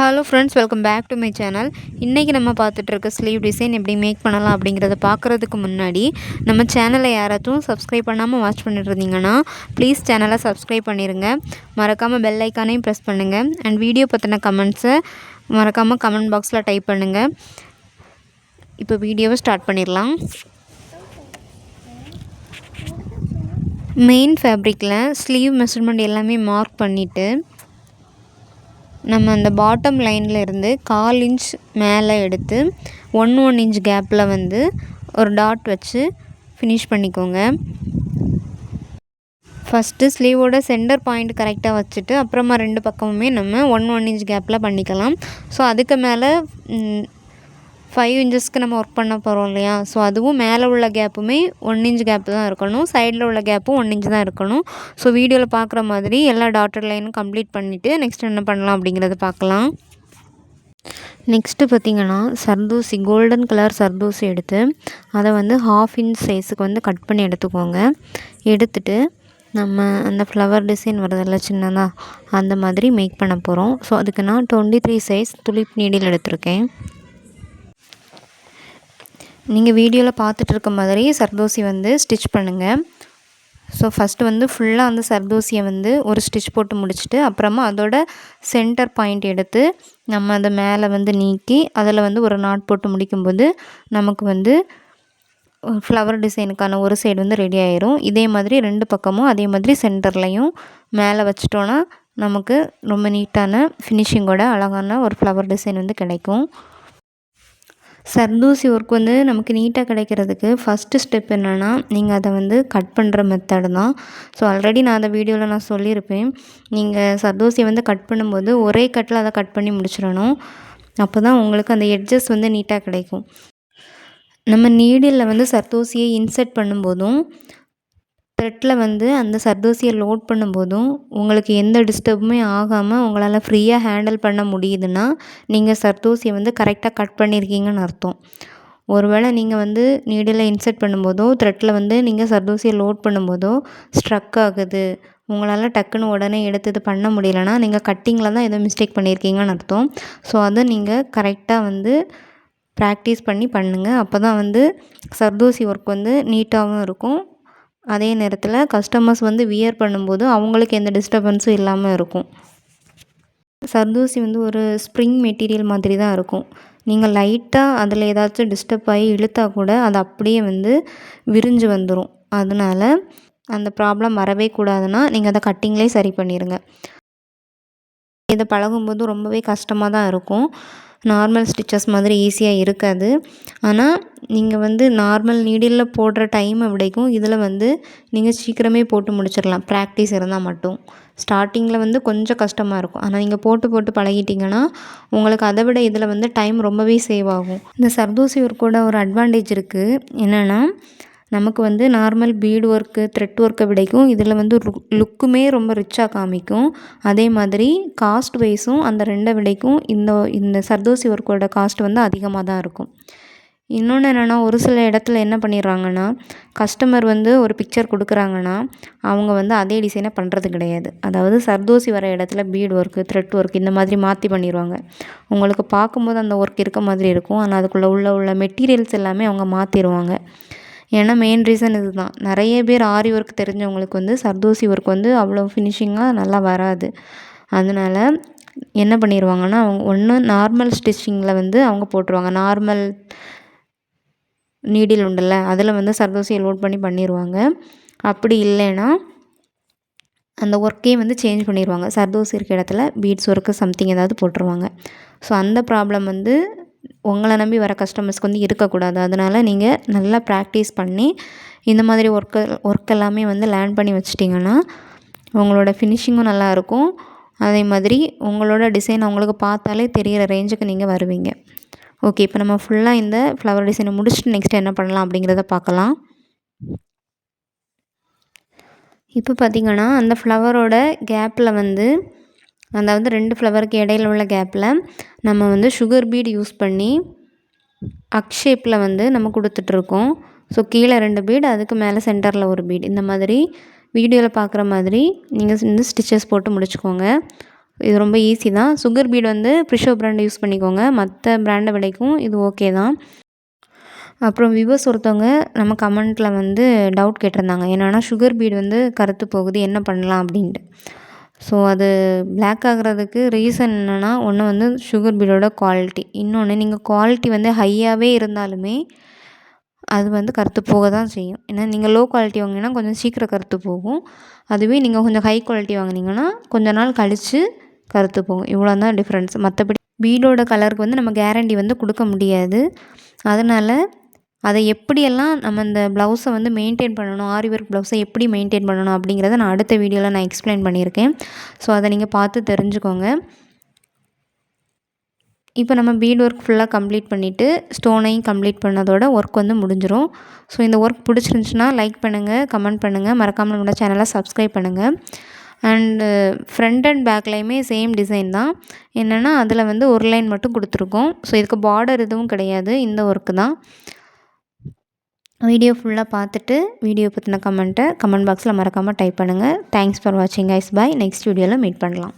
Hello friends, welcome back to my channel. இன்றைக்கி நம்ம பார்த்துட்ருக்க ஸ்லீவ் டிசைன் எப்படி மேக் பண்ணலாம் அப்படிங்கிறத பார்க்குறதுக்கு முன்னாடி நம்ம சேனலை யாராச்சும் சப்ஸ்கிரைப் பண்ணாமல் வாட்ச் பண்ணிட்டு இருந்தீங்கன்னா ப்ளீஸ் சேனலை சப்ஸ்கிரைப் பண்ணிடுங்க. மறக்காமல் பெல் ஐக்கானையும் ப்ரெஸ் பண்ணுங்கள். அண்ட் வீடியோ பற்றின கமெண்ட்ஸை மறக்காமல் கமெண்ட் பாக்ஸில் டைப் பண்ணுங்கள். இப்போ வீடியோவை ஸ்டார்ட் பண்ணிடலாம். மெயின் ஃபேப்ரிக்கில் ஸ்லீவ் மெஷர்மெண்ட் எல்லாமே மார்க் பண்ணிவிட்டு நம்ம அந்த பாட்டம் லைனில் இருந்து 1/4 இன்ச் மேலே எடுத்து 1 இன்ச் கேப்பில் வந்து ஒரு டாட் வச்சு ஃபினிஷ் பண்ணிக்கோங்க. ஃபஸ்ட்டு ஸ்லீவோட சென்டர் பாயிண்ட் கரெக்டாக வச்சுட்டு அப்புறமா 2 பக்கமுமே நம்ம 1 இன்ச் கேப்பில் பண்ணிக்கலாம். ஸோ அதுக்கு மேலே 5 இன்ச்சஸ்க்கு நம்ம ஒர்க் பண்ண போகிறோம் இல்லையா? ஸோ அதுவும் மேலே உள்ள கேப்புமே 1 இன்ச் கேப்பு தான் இருக்கணும், சைடில் உள்ள கேப்பும் 1 இன்ச் தான் இருக்கணும். ஸோ வீடியோவில் பார்க்குற மாதிரி எல்லா டாட்டட் லைனும் கம்ப்ளீட் பண்ணிவிட்டு நெக்ஸ்ட் என்ன பண்ணலாம் அப்படிங்கிறத பார்க்கலாம். நெக்ஸ்ட்டு பார்த்திங்கன்னா சர்தூசி, கோல்டன் கலர் சர்தூசி எடுத்து அதை வந்து 1/2 இன்ச் சைஸுக்கு வந்து கட் பண்ணி எடுத்துக்கோங்க. எடுத்துகிட்டு நம்ம அந்த ஃப்ளவர் டிசைன் வருதில்ல சின்னதாக, அந்த மாதிரி மேக் பண்ண போகிறோம். ஸோ அதுக்கு நான் 23 சைஸ் துளிப் நீடில் எடுத்திருக்கேன். நீங்கள் வீடியோவில் பார்த்துட்டு இருக்க மாதிரி சர்தோசி வந்து ஸ்டிச் பண்ணுங்கள். ஸோ ஃபஸ்ட்டு வந்து ஃபுல்லாக அந்த சர்தோசியை வந்து ஒரு ஸ்டிச் போட்டு முடிச்சுட்டு அப்புறமா அதோட சென்டர் பாயிண்ட் எடுத்து நம்ம அதை மேலே வந்து நீக்கி அதில் வந்து ஒரு நாட் போட்டு முடிக்கும்போது நமக்கு வந்து ஃப்ளவர் டிசைனுக்கான ஒரு சைடு வந்து ரெடி ஆயிரும். இதே மாதிரி 2 பக்கமும் அதே மாதிரி சென்டர்லையும் மேலே வச்சிட்டோன்னா நமக்கு ரொம்ப நீட்டான ஃபினிஷிங்கோட அழகான ஒரு ஃப்ளவர் டிசைன் வந்து கிடைக்கும். சர்தூசி ஒர்க் வந்து நமக்கு நீட்டாக கிடைக்கிறதுக்கு ஃபஸ்ட்டு ஸ்டெப் என்னென்னா, நீங்கள் அதை வந்து கட் பண்ணுற மெத்தடு தான். ஸோ ஆல்ரெடி நான் அந்த வீடியோவில் நான் சொல்லியிருப்பேன். நீங்கள் சர்தூசியை வந்து கட் பண்ணும்போது ஒரே கட்டில் அதை கட் பண்ணி முடிச்சிடணும். அப்போ தான் உங்களுக்கு அந்த எட்ஜஸ் வந்து நீட்டாக கிடைக்கும். நம்ம நீடிலில் வந்து சர்தூசியை இன்சர்ட் பண்ணும்போதும் த்ரெட்டில் வந்து அந்த சர்தூசியை லோட் பண்ணும்போதும் உங்களுக்கு எந்த டிஸ்டர்புமே ஆகாமல் உங்களால் ஃப்ரீயாக ஹேண்டில் பண்ண முடியுதுன்னா நீங்கள் சர்தூசியை வந்து கரெக்டாக கட் பண்ணியிருக்கீங்கன்னு அர்த்தம். ஒருவேளை நீங்கள் வந்து நீடில் இன்சர்ட் பண்ணும்போதோ த்ரெட்டில் வந்து நீங்கள் சர்தூசியை லோட் பண்ணும்போதோ ஸ்ட்ரக் ஆகுது, உங்களால் டக்குன்னு உடனே எடுத்து இது பண்ண முடியலன்னா நீங்கள் கட்டிங்கில் தான் ஏதோ மிஸ்டேக் பண்ணியிருக்கீங்கன்னு அர்த்தம். ஸோ அதை நீங்கள் கரெக்டாக வந்து ப்ராக்டிஸ் பண்ணி பண்ணுங்கள். அப்போ தான் வந்து சர்தூசி ஒர்க் வந்து நீட்டாகவும் இருக்கும். அதே நேரத்தில் கஸ்டமர்ஸ் வந்து வியர் பண்ணும்போது அவங்களுக்கு எந்த டிஸ்டர்பன்ஸும் இல்லாமல் இருக்கும். சர்தூசி வந்து ஒரு ஸ்ப்ரிங் மெட்டீரியல் மாதிரி தான் இருக்கும். நீங்கள் லைட்டாக அதில் ஏதாச்சும் டிஸ்டர்ப் ஆகி இழுத்தா கூட அது அப்படியே வந்து விரிஞ்சு வந்துடும். அதனால் அந்த ப்ராப்ளம் வரவே கூடாதுன்னா நீங்கள் அதை கட்டிங்லேயே சரி பண்ணிடுங்க. இதை பழகும்போது ரொம்பவே கஷ்டமாக தான் இருக்கும். நார்மல் ஸ்டிச்சஸ் மாதிரி ஈஸியாக இருக்காது. ஆனால் நீங்கள் வந்து நார்மல் நீடிலில் போடுற டைமை விடைக்கும் இதில் வந்து நீங்கள் சீக்கிரமே போட்டு முடிச்சிடலாம், ப்ராக்டிஸ் இருந்தால் மட்டும். ஸ்டார்டிங்கில் வந்து கொஞ்சம் கஷ்டமாக இருக்கும். ஆனால் நீங்கள் போட்டு பழகிட்டிங்கன்னா உங்களுக்கு அதை விட இதில் வந்து டைம் ரொம்பவே சேவ் ஆகும். இந்த சர்தூசி ஒர்க்கோட ஒரு அட்வான்டேஜ் இருக்குது. என்னென்னா நமக்கு வந்து நார்மல் பீடு ஒர்க்கு, த்ரெட் ஒர்க்கை விடைக்கும் இதில் வந்து லுக்குமே ரொம்ப ரிச்சாக காமிக்கும். அதே மாதிரி காஸ்ட் வைஸும் அந்த 2 விடைக்கும் இந்த சர்தூசி ஒர்க்கோட காஸ்ட் வந்து அதிகமாக தான் இருக்கும். இன்னொன்று என்னென்னா, ஒரு சில இடத்துல என்ன பண்ணிடுறாங்கன்னா, கஸ்டமர் வந்து ஒரு பிக்சர் கொடுக்குறாங்கன்னா அவங்க வந்து அதே டிசைனை பண்ணுறது கிடையாது. அதாவது சர்தூசி வர இடத்துல பீடு ஒர்க்கு, த்ரெட் ஒர்க் இந்த மாதிரி மாற்றி பண்ணிடுவாங்க. உங்களுக்கு பார்க்கும்போது அந்த ஒர்க் இருக்க மாதிரி இருக்கும். ஆனால் அதுக்குள்ளே உள்ள மெட்டீரியல்ஸ் எல்லாமே அவங்க மாற்றிடுவாங்க. ஏன்னா மெயின் ரீசன் இது தான். நிறைய பேர் ஆரி ஒர்க் தெரிஞ்சவங்களுக்கு வந்து சர்தூசி ஒர்க் வந்து அவ்வளோ ஃபினிஷிங்காக நல்லா வராது. அதனால் என்ன பண்ணிடுவாங்கன்னா, அவங்க ஒன்று நார்மல் ஸ்டிச்சிங்கில் வந்து அவங்க போட்டுருவாங்க. நார்மல் நீடில் உண்டுல்ல, அதில் வந்து சர்தூசியை லோட் பண்ணி பண்ணிடுவாங்க. அப்படி இல்லைன்னா அந்த ஒர்க்கே வந்து சேஞ்ச் பண்ணிடுவாங்க. சர்தூசி இருக்க இடத்துல பீட்ஸ் ஒர்க்கு சம்திங் ஏதாவது போட்டுருவாங்க. ஸோ அந்த ப்ராப்ளம் வந்து உங்களை நம்பி வர கஸ்டமர்ஸ்க்கு வந்து இருக்கக்கூடாது. அதனால் நீங்கள் நல்லா ப்ராக்டிஸ் பண்ணி இந்த மாதிரி ஒர்க் எல்லாமே வந்து லேர்ன் பண்ணி வச்சிட்டிங்கன்னா உங்களோட ஃபினிஷிங்கும் நல்லாயிருக்கும். அதே மாதிரி உங்களோட டிசைன் அவங்களுக்கு பார்த்தாலே தெரிகிற ரேஞ்சுக்கு நீங்கள் வருவீங்க. ஓகே, இப்போ நம்ம ஃபுல்லாக இந்த ஃப்ளவர் டிசைனை முடிச்சுட்டு நெக்ஸ்ட் என்ன பண்ணலாம் அப்படிங்கிறத பார்க்கலாம். இப்போ பார்த்திங்கன்னா அந்த ஃப்ளவரோட கேப்பில் வந்து, அதாவது 2 ஃப்ளவருக்கு இடையில உள்ள கேப்பில் நம்ம வந்து சுகர் பீட் யூஸ் பண்ணி ஷேப்பில் வந்து நம்ம கொடுத்துட்ருக்கோம். ஸோ கீழே 2 பீட், அதுக்கு மேலே சென்டரில் ஒரு பீட், இந்த மாதிரி வீடியோவில் பார்க்குற மாதிரி நீங்கள் இந்த ஸ்டிச்சஸ் போட்டு முடிச்சுக்கோங்க. இது ரொம்ப ஈஸி தான். சுகர் பீட் வந்து ப்ரிஷோ பிராண்ட் யூஸ் பண்ணிக்கோங்க. மற்ற பிராண்டை விடைக்கும் இது ஓகே தான். அப்புறம் வியூவர்ஸ் ஒருத்தவங்க நம்ம கமெண்ட்டில் வந்து டவுட் கேட்டிருந்தாங்க. என்னென்னா சுகர் பீட் வந்து கருத்து போகுது, என்ன பண்ணலாம் அப்படின்ட்டு. ஸோ அது பிளாக் ஆகிறதுக்கு ரீசன் என்னென்னா, ஒன்று வந்து சுகர் பீடோட குவாலிட்டி, இன்னொன்று நீங்கள் குவாலிட்டி வந்து ஹையாகவே இருந்தாலுமே அது வந்து கருத்து போக தான் செய்யும். ஏன்னா நீங்கள் லோ குவாலிட்டி வாங்கினீங்கன்னா கொஞ்சம் சீக்கிரம் கருத்து போகும். அதுவே நீங்கள் கொஞ்சம் ஹை குவாலிட்டி வாங்கினீங்கன்னா கொஞ்ச நாள் கழித்து கருத்து போகும். இவ்வளோ தான் டிஃப்ரென்ஸ். மற்றபடி பீடோட கலருக்கு வந்து நம்ம கேரண்டி வந்து கொடுக்க முடியாது. அதனால் அதை எப்படியெல்லாம் நம்ம இந்த ப்ளவுஸை வந்து மெயின்டைன் பண்ணணும், ஆரி ஒர்க் ப்ளவுஸை எப்படி மெயின்டைன் பண்ணணும் அப்படிங்கிறத நான் அடுத்த வீடியோவில் நான் எக்ஸ்பிளைன் பண்ணியிருக்கேன். ஸோ அதை நீங்கள் பார்த்து தெரிஞ்சுக்கோங்க. இப்போ நம்ம பீட் ஒர்க் ஃபுல்லாக கம்ப்ளீட் பண்ணிவிட்டு ஸ்டோனையும் கம்ப்ளீட் பண்ணதோட ஒர்க் வந்து முடிஞ்சிடும். ஸோ இந்த ஒர்க் பிடிச்சிருந்துச்சுன்னா லைக் பண்ணுங்கள், கமெண்ட் பண்ணுங்கள், மறக்காமல் நம்மளோட சேனலை சப்ஸ்கிரைப் பண்ணுங்கள். அண்டு ஃப்ரண்ட் அண்ட் பேக்லேயுமே சேம் டிசைன் தான். என்னென்னா அதில் வந்து ஒரு லைன் மட்டும் கொடுத்துருக்கோம். ஸோ இதுக்கு பார்டர் எதுவும் கிடையாது, இந்த ஒர்க்கு தான். வீடியோ ஃபுல்லாக பார்த்துட்டு வீடியோ பற்றின கமெண்ட் பாக்ஸில் மறக்காமல் டைப் பண்ணுங்கள். தேங்க்ஸ் ஃபார் வாட்சிங் கைஸ். பாய். நெக்ஸ்ட் வீடியோவில் மீட் பண்ணலாம்.